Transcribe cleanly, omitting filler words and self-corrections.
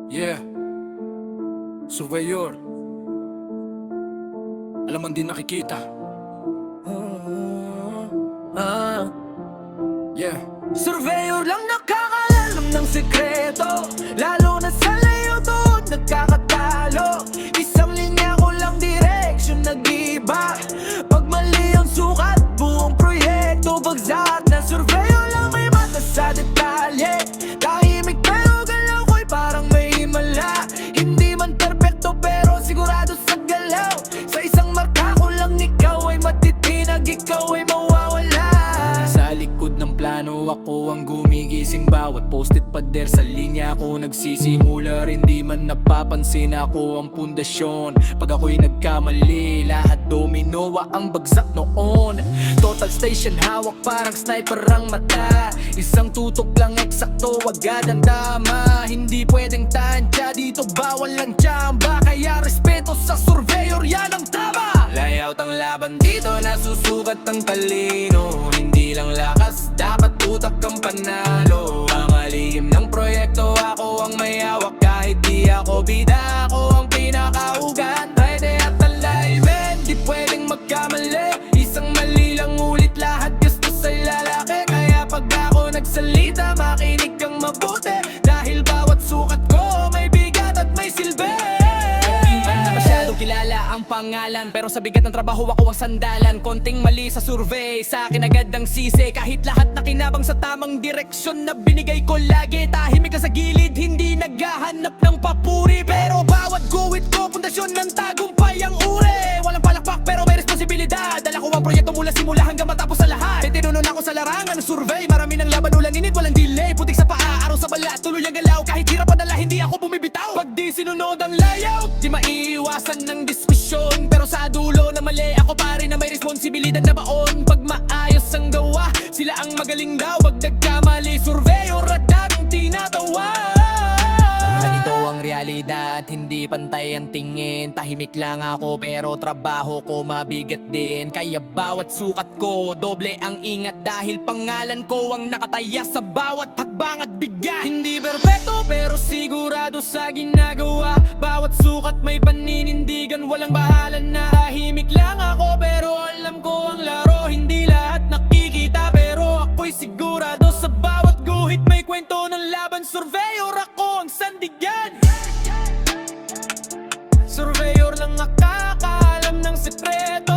Yeah, surveyor. Alam ang di nakikita. Yeah. Surveyor lang nakakaalam ng sekreto, lalo na sa layo doon nagkakatalo. Isang linya ko lang direksyon nag-iba. Pag mali ang sukat, buong proyekto bagsak na. Surveyor lang may mata sa detalye, tahimik pero galaw ko'y parang may himala. Hindi man perfecto pero sigurado sa galaw. Sa isang marka ko lang ikaw ay matitinag, ikaw ay mawawala. Sa likod ng plano ako ang gumigising, bawat post-it pader sa linya ako nagsisimula. Rin di man napapansin ako ang pundasyon. Pag ako'y nagkamali, lahat dominowa ang bagsak noon. Total station hawak parang sniper ang mata. Isang tutok lang eksakto, agad ang tama. Hindi pwedeng tansya, dito bawal ang tsamba. Kaya respeto sa surveyor, yan ang tama. Layout ang laban dito, nasusukat ang talino. Hindi lang lakas, dapat utak ang panalo. Ang alihim ng proyekto, ako ang may hawak. Kahit di ako bida, ako ang pinakaugan. Pwede at talaimin, di pwedeng magkamali. Isang mali lang ulit, lahat gastos ay lalaki. Kaya pag ako nagsalita, makinig kang mabuti. Dahil bawat sukat ko may bigat at may silbi. Kilala ang pangalan, pero sa bigat ng trabaho ako ang sandalan. Konting mali sa survey, sa akin agad ang sisi. Kahit lahat na kinabang sa tamang direksyon na binigay ko lagi. Tahimik ka sa gilid, hindi naghahanap ng papuri. Pero bawat guhit ko, pundasyon ng tagumpay ang uri. Walang palakpak pero may responsibilidad. Dala ko ang proyekto mula simula hanggang matapos sa lahat. May tinunod ako sa larangan ng survey. Marami ng laban, ulan init, walang delay. Putik sa paa, araw sa balat, tuloy ang galaw. Kahit hirap padala, hindi ako bumibitaw. Pag di sinunod ang layout, di maiiwasan ng diskusyon. Pero sa dulo na mali, ako pa rin na may responsibilidad na baon. Pag maayos ang gawa, sila ang magaling daw. Pag nagkamali, surveyor at daming tinatawa. Ganito ang realidad, hindi pantay ang tingin. Tahimik lang ako pero trabaho ko mabigat din. Kaya bawat sukat ko, doble ang ingat. Dahil pangalan ko ang nakataya sa bawat hakbang at bigat. Hindi perfecto pero sigurado sa ginagawa. Bawat sukat may paninindigan, walang bahala na. Tahimik lang ako pero alam ko ang laro. Hindi lahat nakikita pero ako'y sigurado. Sa bawat guhit may kwento ng laban. Surveyor ako ang sandigan. Surveyor lang nakakaalam ng sekreto.